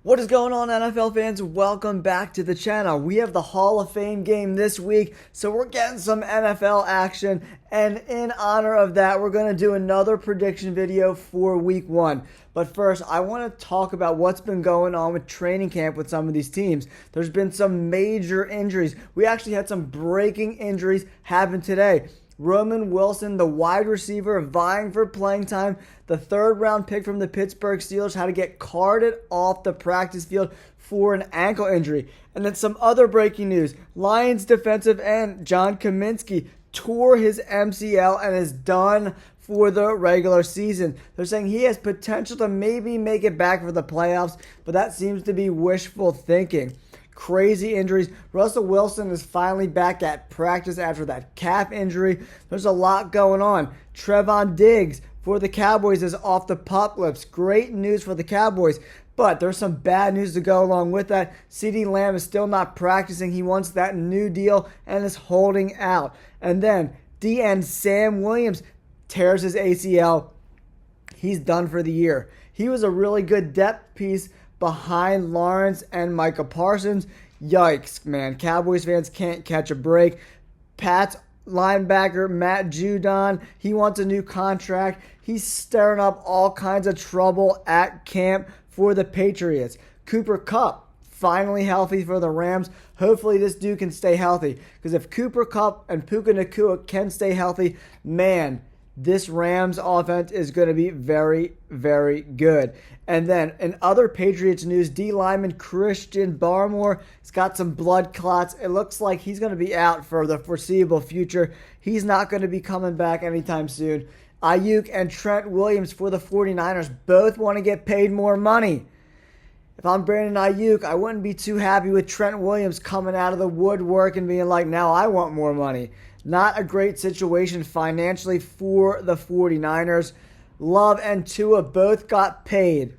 What is going on, NFL fans? Welcome back to the channel. We have the Hall of Fame game this week, so we're getting some NFL action. And in honor of that, we're going to do another prediction video for week one. But first, I want to talk about what's been going on with training camp with some of these teams. There's been some major injuries. We actually had some breaking injuries happen today. Roman Wilson, the wide receiver, vying for playing time. The third-round pick from the Pittsburgh Steelers had to get carted off the practice field for an ankle injury. And then some other breaking news. Lions defensive end John Kaminsky tore his MCL and is done for the regular season. They're saying he has potential to maybe make it back for the playoffs, but that seems to be wishful thinking. Crazy injuries. Russell Wilson is finally back at practice after that calf injury. There's a lot going on. Trevon Diggs for the Cowboys is off the pup lips. Great news for the Cowboys, but there's some bad news to go along with that. CeeDee Lamb is still not practicing. He wants that new deal and is holding out. And then DN Sam Williams tears his ACL. He's done for the year. He was a really good depth piece behind Lawrence and Micah Parsons. Yikes, man. Cowboys fans can't catch a break. Pats linebacker Matt Judon, he wants a new contract. He's stirring up all kinds of trouble at camp for the Patriots. Cooper Kupp, finally healthy for the Rams. Hopefully this dude can stay healthy, because if Cooper Kupp and Puka Nacua can stay healthy, man, this Rams offense is going to be very, very good. And then in other Patriots news, D lineman Christian Barmore has got some blood clots. It looks like he's going to be out for the foreseeable future. He's not going to be coming back anytime soon. Ayuk and Trent Williams for the 49ers both want to get paid more money. If I'm Brandon Ayuk, I wouldn't be too happy with Trent Williams coming out of the woodwork and being like, now I want more money. Not a great situation financially for the 49ers. Love and Tua both got paid.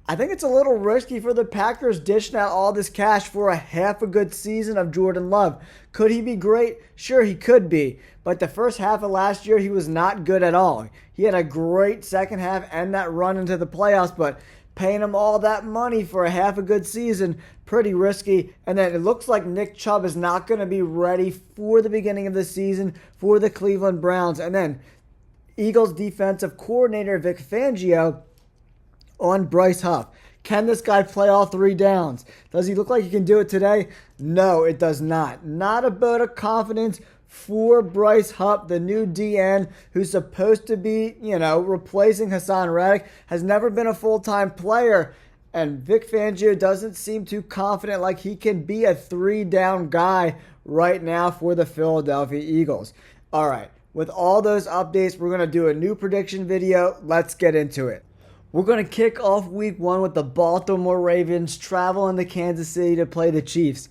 I think it's a little risky for the Packers dishing out all this cash for a half a good season of Jordan Love. Could he be great? Sure, he could be. But the first half of last year, he was not good at all. He had a great second half and that run into the playoffs, but paying him all that money for a half a good season, pretty risky. And then it looks like Nick Chubb is not going to be ready for the beginning of the season for the Cleveland Browns. And then Eagles defensive coordinator Vic Fangio on Bryce Huff. Can this guy play all three downs? Does he look like he can do it today? No, it does not. Not a vote of confidence for Bryce Huff, the new DN, who's supposed to be, replacing Hassan Reddick, has never been a full-time player. And Vic Fangio doesn't seem too confident like he can be a three-down guy right now for the Philadelphia Eagles. All right, with all those updates, we're going to do a new prediction video. Let's get into it. We're going to kick off week one with the Baltimore Ravens traveling to Kansas City to play the Chiefs.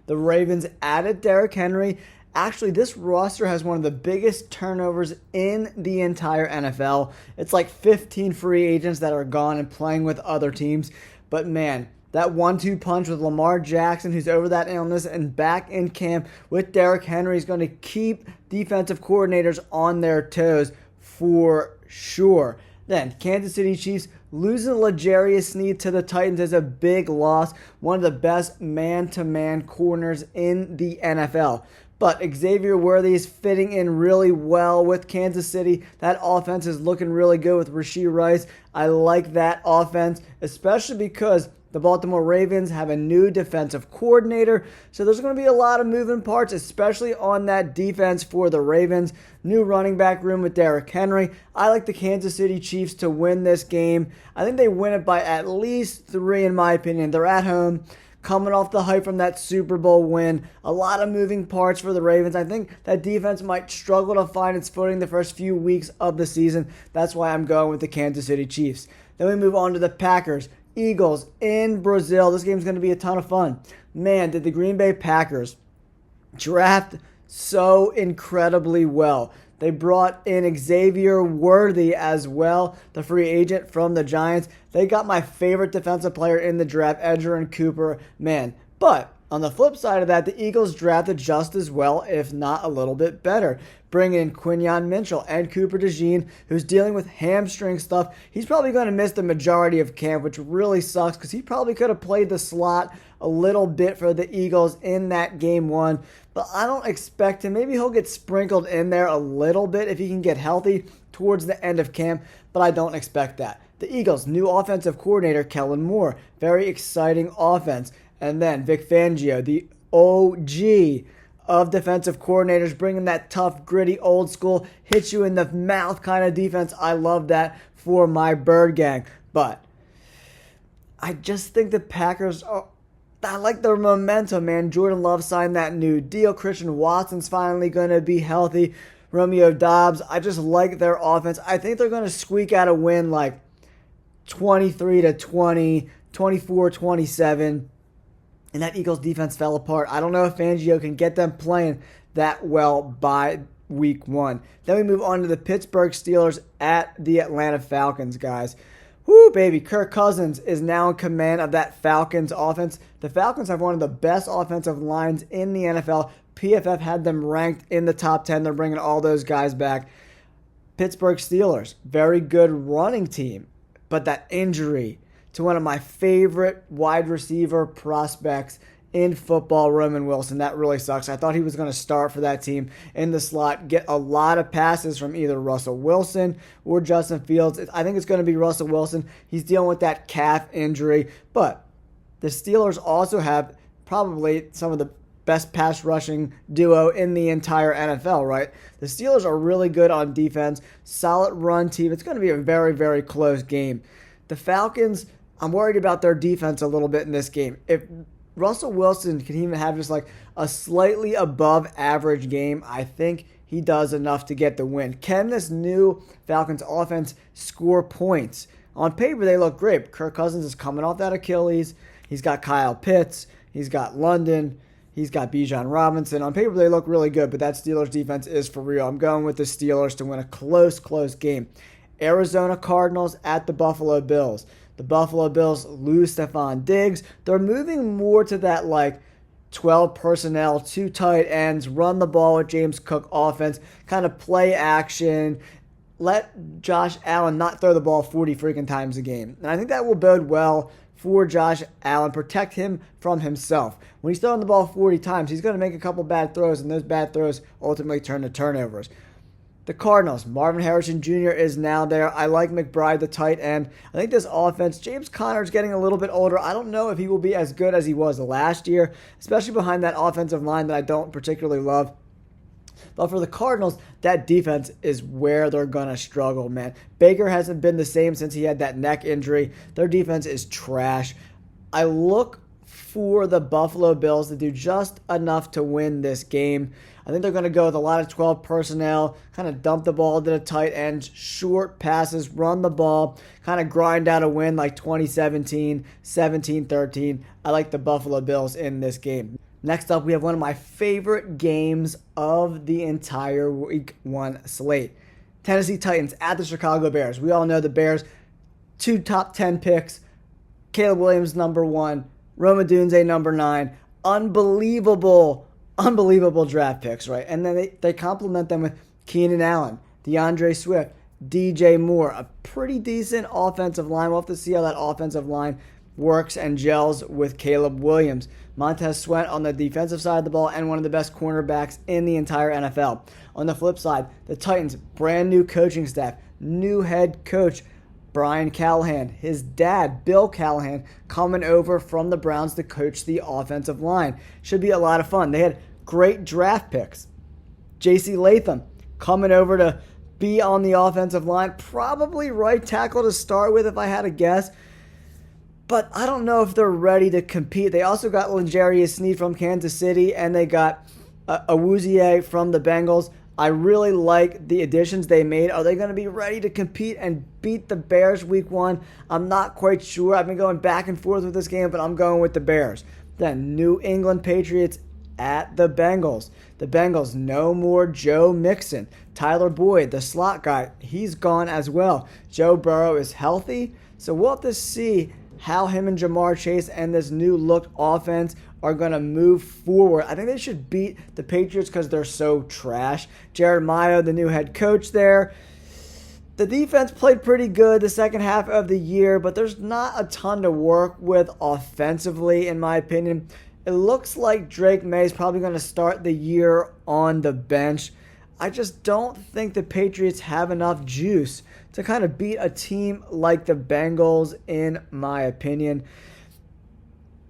The Ravens added Derrick Henry. Actually, this roster has one of the biggest turnovers in the entire NFL. It's like 15 free agents that are gone and playing with other teams. But man, that 1-2 punch with Lamar Jackson, who's over that illness and back in camp with Derrick Henry, is going to keep defensive coordinators on their toes for sure. Then, Kansas City Chiefs losing L'Jarius Sneed to the Titans is a big loss. One of the best man-to-man corners in the NFL. But Xavier Worthy is fitting in really well with Kansas City. That offense is looking really good with Rashee Rice. I like that offense, especially because the Baltimore Ravens have a new defensive coordinator. So there's going to be a lot of moving parts, especially on that defense for the Ravens. New running back room with Derrick Henry. I like the Kansas City Chiefs to win this game. I think they win it by at least 3 in my opinion. They're at home, coming off the hype from that Super Bowl win. A lot of moving parts for the Ravens. I think that defense might struggle to find its footing the first few weeks of the season. That's why I'm going with the Kansas City Chiefs. Then we move on to the Packers. Eagles in Brazil. This game's going to be a ton of fun. Man, did the Green Bay Packers draft so incredibly well. They brought in Xavier Worthy as well, the free agent from the Giants. They got my favorite defensive player in the draft, Edgerrin Cooper. Man, but On the flip side of that, the Eagles drafted just as well, if not a little bit better. Bringing in Quinyon Mitchell and Cooper DeJean, who's dealing with hamstring stuff. He's probably going to miss the majority of camp, which really sucks because he probably could have played the slot a little bit for the Eagles in that game one. But I don't expect him. Maybe he'll get sprinkled in there a little bit if he can get healthy towards the end of camp, but I don't expect that. The Eagles' new offensive coordinator, Kellen Moore. Very exciting offense. And then Vic Fangio, the OG of defensive coordinators, bringing that tough, gritty, old school, hit you in the mouth kind of defense. I love that for my Bird Gang. But I just think the Packers are... I like their momentum, man. Jordan Love signed that new deal. Christian Watson's finally going to be healthy. Romeo Doubs, I just like their offense. I think they're going to squeak out a win like 23-20, 24-27. And that Eagles defense fell apart. I don't know if Fangio can get them playing that well by week one. Then we move on to the Pittsburgh Steelers at the Atlanta Falcons, guys. Whoo, baby. Kirk Cousins is now in command of that Falcons offense. The Falcons have one of the best offensive lines in the NFL. PFF had them ranked in the top 10. They're bringing all those guys back. Pittsburgh Steelers, very good running team. But that injury to one of my favorite wide receiver prospects in football, Roman Wilson. That really sucks. I thought he was going to start for that team in the slot, get a lot of passes from either Russell Wilson or Justin Fields. I think it's going to be Russell Wilson. He's dealing with that calf injury. But the Steelers also have probably some of the best pass rushing duo in the entire NFL, right? The Steelers are really good on defense, solid run team. It's going to be a very, very close game. The Falcons, I'm worried about their defense a little bit in this game. If Russell Wilson can even have just like a slightly above average game, I think he does enough to get the win. Can this new Falcons offense score points? On paper, they look great. Kirk Cousins is coming off that Achilles. He's got Kyle Pitts. He's got London. He's got Bijan Robinson. On paper, they look really good, but that Steelers defense is for real. I'm going with the Steelers to win a close game. Arizona Cardinals at the Buffalo Bills. The Buffalo Bills lose Stephon Diggs. They're moving more to that like 12 personnel, 2 tight ends, run the ball with James Cook offense, kind of play action. Let Josh Allen not throw the ball 40 freaking times a game. And I think that will bode well for Josh Allen, protect him from himself. When he's throwing the ball 40 times, he's going to make a couple bad throws, and those bad throws ultimately turn to turnovers. The Cardinals, Marvin Harrison Jr. is now there. I like McBride, the tight end. I think this offense, James Conner is getting a little bit older. I don't know if he will be as good as he was last year, especially behind that offensive line that I don't particularly love. But for the Cardinals, that defense is where they're going to struggle, man. Baker hasn't been the same since he had that neck injury. Their defense is trash. I look for the Buffalo Bills to do just enough to win this game. I think they're going to go with a lot of 12 personnel, kind of dump the ball to the tight ends, short passes, run the ball, kind of grind out a win like 2017, 17-13. I like the Buffalo Bills in this game. Next up, we have one of my favorite games of the entire Week 1 slate. Tennessee Titans at the Chicago Bears. We all know the Bears, 2 top 10 picks. Caleb Williams, number 1. Roma Dunze, number 9. Unbelievable draft picks, right? And then they complement them with Keenan Allen, DeAndre Swift, DJ Moore, a pretty decent offensive line. We'll have to see how that offensive line works and gels with Caleb Williams. Montez Sweat on the defensive side of the ball and one of the best cornerbacks in the entire NFL. On the flip side, the Titans, brand new coaching staff, new head coach, Brian Callahan, his dad, Bill Callahan, coming over from the Browns to coach the offensive line. Should be a lot of fun. They had great draft picks. J.C. Latham coming over to be on the offensive line. Probably right tackle to start with if I had to guess. But I don't know if they're ready to compete. They also got L'Jarius Sneed from Kansas City, and they got Awuzie from the Bengals. I really like the additions they made. Are they going to be ready to compete and beat the Bears week 1? I'm not quite sure. I've been going back and forth with this game, but I'm going with the Bears. Then New England Patriots at the Bengals. The Bengals, no more Joe Mixon. Tyler Boyd, the slot guy, he's gone as well. Joe Burrow is healthy, so we'll have to see how him and Jamar Chase and this new look offense are going to move forward. I think they should beat the Patriots because they're so trash. Jared Mayo, the new head coach there. The defense played pretty good the second half of the year, but there's not a ton to work with offensively, in my opinion. It looks like Drake May is probably going to start the year on the bench. I just don't think the Patriots have enough juice to kind of beat a team like the Bengals, in my opinion.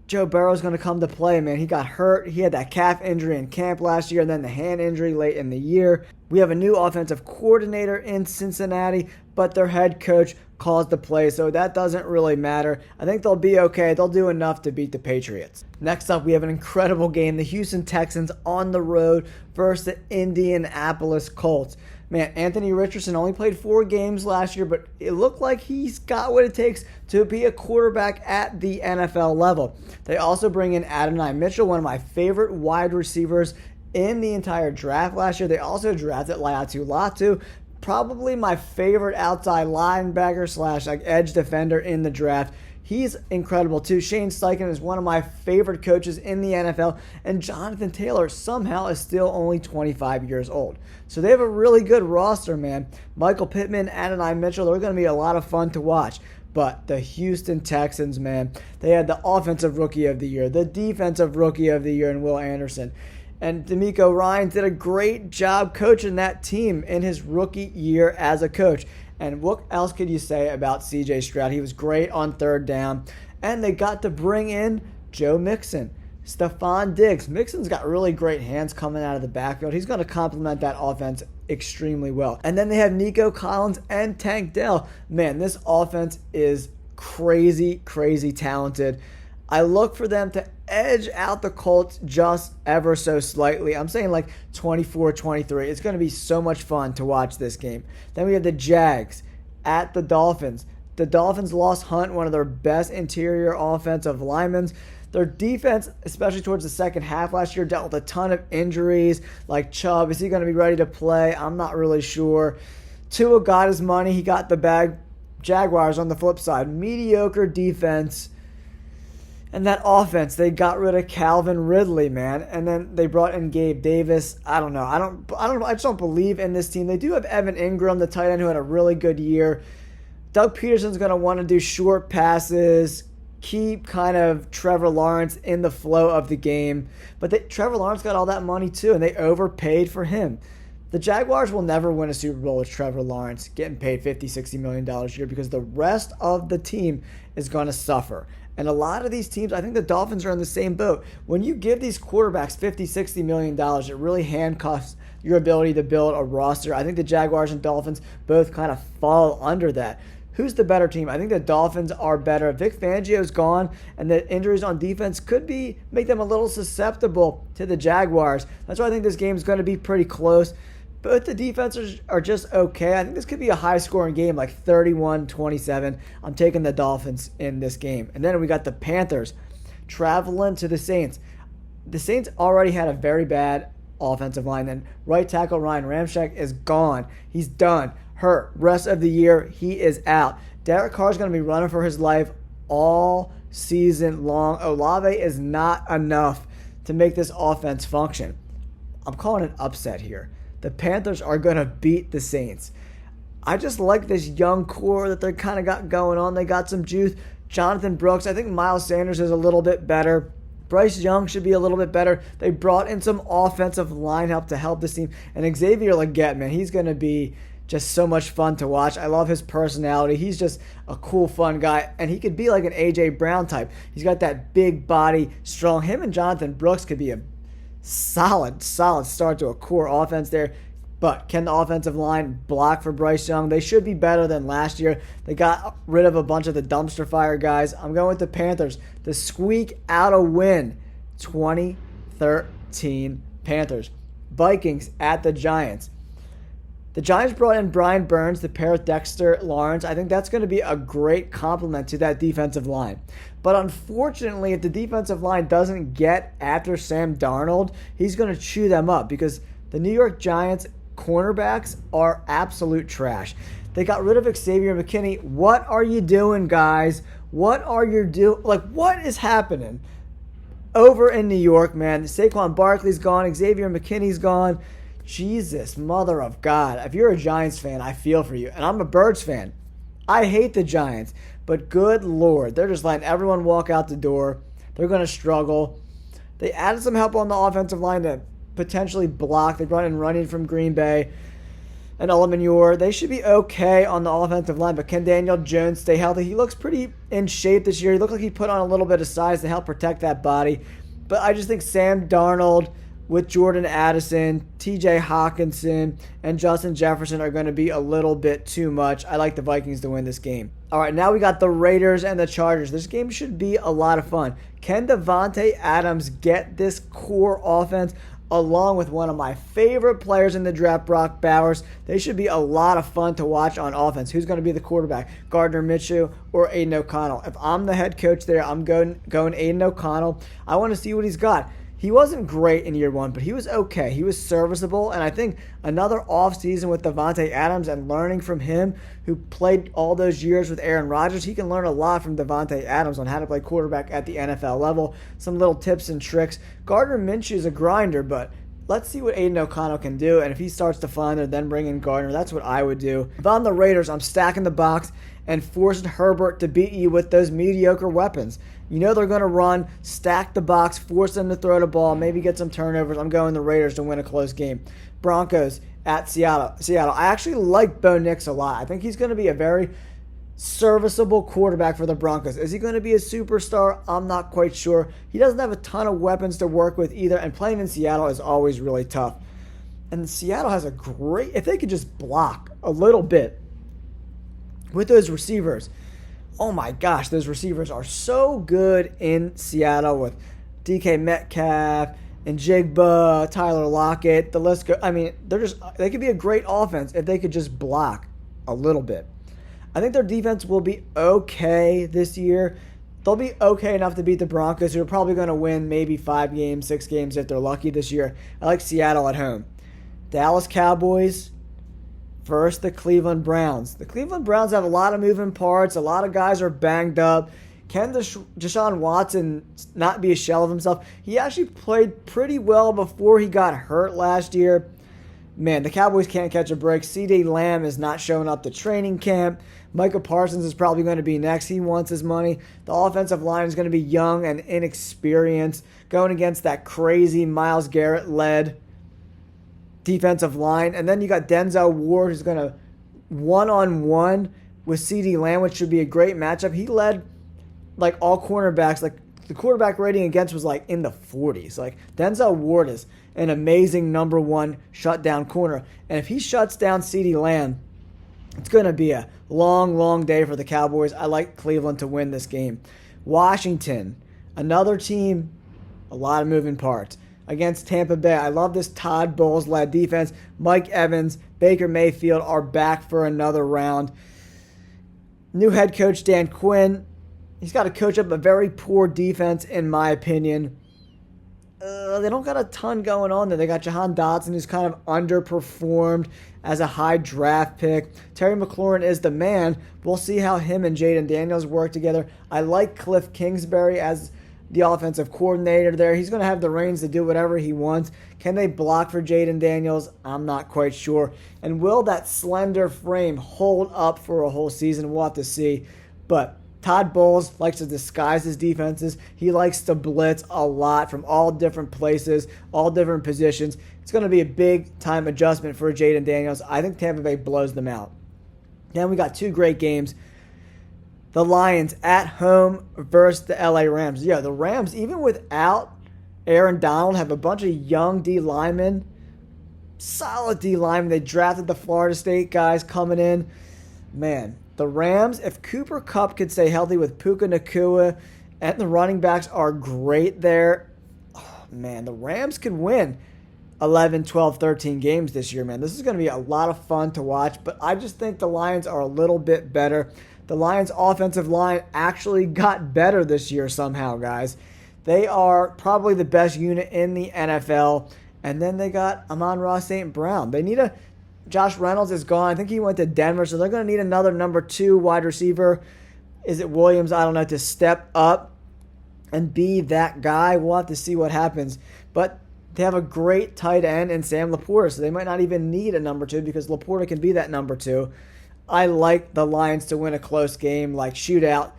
Joe Burrow's going to come to play, man. He got hurt. He had that calf injury in camp last year and then the hand injury late in the year. We have a new offensive coordinator in Cincinnati, but their head coach calls the play, so that doesn't really matter. I think they'll be okay. They'll do enough to beat the Patriots. Next up, we have an incredible game. The Houston Texans on the road versus the Indianapolis Colts. Man, Anthony Richardson only played 4 games last year, but it looked like he's got what it takes to be a quarterback at the NFL level. They also bring in Adonai Mitchell, one of my favorite wide receivers in the entire draft last year. They also drafted Laiatu Latu, probably my favorite outside linebacker slash edge defender in the draft. He's incredible too. Shane Steichen is one of my favorite coaches in the NFL, and Jonathan Taylor somehow is still only 25 years old. So they have a really good roster, man. Michael Pittman, Adonai Mitchell, they're going to be a lot of fun to watch. But the Houston Texans, man, they had the offensive rookie of the year, the defensive rookie of the year in Will Anderson. And D'Amico Ryans did a great job coaching that team in his rookie year as a coach. And what else could you say about C.J. Stroud? He was great on third down. And they got to bring in Joe Mixon, Stephon Diggs. Mixon's got really great hands coming out of the backfield. He's going to complement that offense extremely well. And then they have Nico Collins and Tank Dell. Man, this offense is crazy, crazy talented. I look for them to edge out the Colts just ever so slightly. I'm saying like 24-23. It's going to be so much fun to watch this game. Then we have the Jags at the Dolphins. The Dolphins lost Hunt, one of their best interior offensive linemen. Their defense, especially towards the second half last year, dealt with a ton of injuries. Like Chubb, is he going to be ready to play? I'm not really sure. Tua got his money. He got the bag. Jaguars on the flip side, mediocre defense. And that offense, they got rid of Calvin Ridley, man, and then they brought in Gabe Davis. I don't know. I just don't believe in this team. They do have Evan Ingram, the tight end, who had a really good year. Doug Peterson's going to want to do short passes, keep kind of Trevor Lawrence in the flow of the game. But Trevor Lawrence got all that money too, and they overpaid for him. The Jaguars will never win a Super Bowl with Trevor Lawrence getting paid $50-60 million a year because the rest of the team is going to suffer. And a lot of these teams, I think the Dolphins are in the same boat. When you give these quarterbacks $50-60 million, it really handcuffs your ability to build a roster. I think the Jaguars and Dolphins both kind of fall under that. Who's the better team? I think the Dolphins are better. Vic Fangio's gone, and the injuries on defense could make them a little susceptible to the Jaguars. That's why I think this game is going to be pretty close. Both the defenses are just okay. I think this could be a high-scoring game, like 31-27. I'm taking the Dolphins in this game. And then we got the Panthers traveling to the Saints. The Saints already had a very bad offensive line. And right tackle Ryan Ramczyk is gone. He's done. Hurt. Rest of the year, he is out. Derek Carr's going to be running for his life all season long. Olave is not enough to make this offense function. I'm calling an upset here. The Panthers are going to beat the Saints. I just like this young core that they kind of got going on. They got some juice. Jonathan Brooks. I think Miles Sanders is a little bit better. Bryce Young should be a little bit better. They brought in some offensive line help to help this team. And Xavier Legette, man, he's going to be just so much fun to watch. I love his personality. He's just a cool, fun guy. And he could be like an A.J. Brown type. He's got that big body, strong. Him and Jonathan Brooks could be a solid start to a core offense there. But can the offensive line block for Bryce Young? They should be better than last year. They got rid of a bunch of the dumpster fire guys. I'm going with the Panthers to squeak out a win. 2013 Panthers. Vikings at the Giants. The Giants brought in Brian Burns to pair with Dexter Lawrence. I think that's going to be a great compliment to that defensive line. But unfortunately, if the defensive line doesn't get after Sam Darnold, he's going to chew them up because the New York Giants cornerbacks are absolute trash. They got rid of Xavier McKinney. What are you doing, guys? What are you doing? Like, what is happening over in New York, man? Saquon Barkley's gone. Xavier McKinney's gone. Jesus, mother of God. If you're a Giants fan, I feel for you. And I'm a Birds fan. I hate the Giants. But good Lord, they're just letting everyone walk out the door. They're going to struggle. They added some help on the offensive line to potentially block. They brought in running from Green Bay and Elemanure. They should be okay on the offensive line, but can Daniel Jones stay healthy? He looks pretty in shape this year. He looked like he put on a little bit of size to help protect that body. But I just think Sam Darnold with Jordan Addison, TJ Hawkinson, and Justin Jefferson are going to be a little bit too much. I like the Vikings to win this game. All right, now we got the Raiders and the Chargers. This game should be a lot of fun. Can Devontae Adams get this core offense along with one of my favorite players in the draft, Brock Bowers? They should be a lot of fun to watch on offense. Who's going to be the quarterback, Gardner Minshew or Aiden O'Connell? If I'm the head coach there, I'm going Aiden O'Connell. I want to see what he's got. He wasn't great in year one, but he was okay. He was serviceable, and I think another offseason with Devontae Adams and learning from him, who played all those years with Aaron Rodgers, he can learn a lot from Devontae Adams on how to play quarterback at the NFL level, some little tips and tricks. Gardner Minshew is a grinder, but let's see what Aiden O'Connell can do, and if he starts to flounder, then bring in Gardner. That's what I would do. If I'm the Raiders, I'm stacking the box and forcing Herbert to beat you with those mediocre weapons. You know they're going to run, stack the box, force them to throw the ball, maybe get some turnovers. I'm going the Raiders to win a close game. Broncos at Seattle. I actually like Bo Nix a lot. I think he's going to be a very serviceable quarterback for the Broncos. Is he going to be a superstar? I'm not quite sure. He doesn't have a ton of weapons to work with either, and playing in Seattle is always really tough. And Seattle has a great, if they could just block a little bit with those receivers. Oh my gosh, those receivers are so good in Seattle with DK Metcalf and Jigba, Tyler Lockett, the list go. I mean, they could be a great offense if they could just block a little bit. I think their defense will be okay this year. They'll be okay enough to beat the Broncos, who are probably going to win maybe 5 games, 6 games if they're lucky this year. I like Seattle at home. Dallas Cowboys versus the Cleveland Browns. The Cleveland Browns have a lot of moving parts. A lot of guys are banged up. Can Deshaun Watson not be a shell of himself? He actually played pretty well before he got hurt last year. Man, the Cowboys can't catch a break. CeeDee Lamb is not showing up to training camp. Micah Parsons is probably going to be next. He wants his money. The offensive line is going to be young and inexperienced, going against that crazy Myles Garrett-led defensive line. And then you got Denzel Ward, who's going to one-on-one with CeeDee Lamb, which should be a great matchup. He led like all cornerbacks. Like the quarterback rating against was like in the 40s. Like Denzel Ward is an amazing number one shutdown corner. And if he shuts down CeeDee Lamb, it's going to be a long, long day for the Cowboys. I like Cleveland to win this game. Washington, another team, a lot of moving parts. Against Tampa Bay, I love this Todd Bowles-led defense. Mike Evans, Baker Mayfield are back for another round. New head coach Dan Quinn, he's got to coach up a very poor defense, in my opinion. They don't got a ton going on there. They got Jahan Dotson, who's kind of underperformed as a high draft pick. Terry McLaurin is the man. We'll see how him and Jaden Daniels work together. I like Cliff Kingsbury as the offensive coordinator there. He's going to have the reins to do whatever he wants. Can they block for Jaden Daniels? I'm not quite sure. And will that slender frame hold up for a whole season? We'll have to see. But Todd Bowles likes to disguise his defenses. He likes to blitz a lot from all different places, all different positions. It's going to be a big-time adjustment for Jaden Daniels. I think Tampa Bay blows them out. Then we got 2 great games. The Lions at home versus the LA Rams. Yeah, the Rams, even without Aaron Donald, have a bunch of young D linemen. Solid D linemen. They drafted the Florida State guys coming in. Man, the Rams, if Cooper Kupp could stay healthy with Puka Nacua, and the running backs are great there, oh, man, the Rams could win 11, 12, 13 games this year, man. This is going to be a lot of fun to watch, but I just think the Lions are a little bit better. The Lions' offensive line actually got better this year somehow, guys. They are probably the best unit in the NFL. And then they got Amon-Ra St. Brown. They need Josh Reynolds is gone. I think he went to Denver, so they're going to need another number 2 wide receiver. Is it Williams, I don't know, to step up and be that guy? We'll have to see what happens. But they have a great tight end in Sam Laporta, so they might not even need a number 2 because Laporta can be that number 2. I like the Lions to win a close game, like shootout,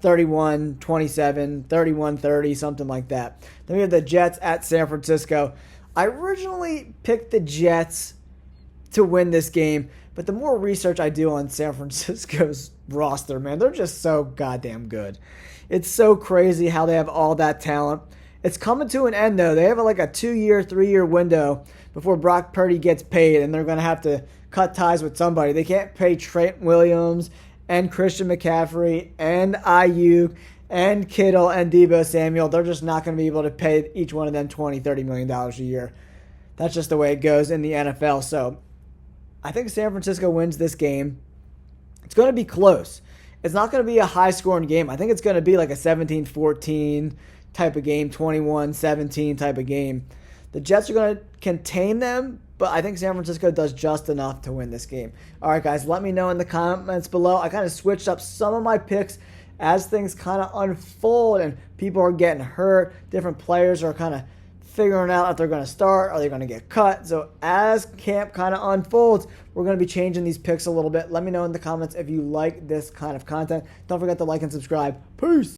31-27, 31-30, something like that. Then we have the Jets at San Francisco. I originally picked the Jets to win this game, but the more research I do on San Francisco's roster, man, they're just so goddamn good. It's so crazy how they have all that talent. It's coming to an end, though. They have like a 2-year, 3-year window before Brock Purdy gets paid, and they're going to have to cut ties with somebody. They can't pay Trent Williams and Christian McCaffrey and Ayuk and Kittle and Deebo Samuel. They're just not going to be able to pay each one of them $20, $30 million a year. That's just the way it goes in the NFL. So I think San Francisco wins this game. It's going to be close. It's not going to be a high-scoring game. I think it's going to be like a 17-14 type of game, 21-17 type of game. The Jets are going to contain them, but I think San Francisco does just enough to win this game. All right, guys, let me know in the comments below. I kind of switched up some of my picks as things kind of unfold and people are getting hurt. Different players are kind of figuring out if they're going to start, are they going to get cut. So as camp kind of unfolds, we're going to be changing these picks a little bit. Let me know in the comments if you like this kind of content. Don't forget to like and subscribe. Peace.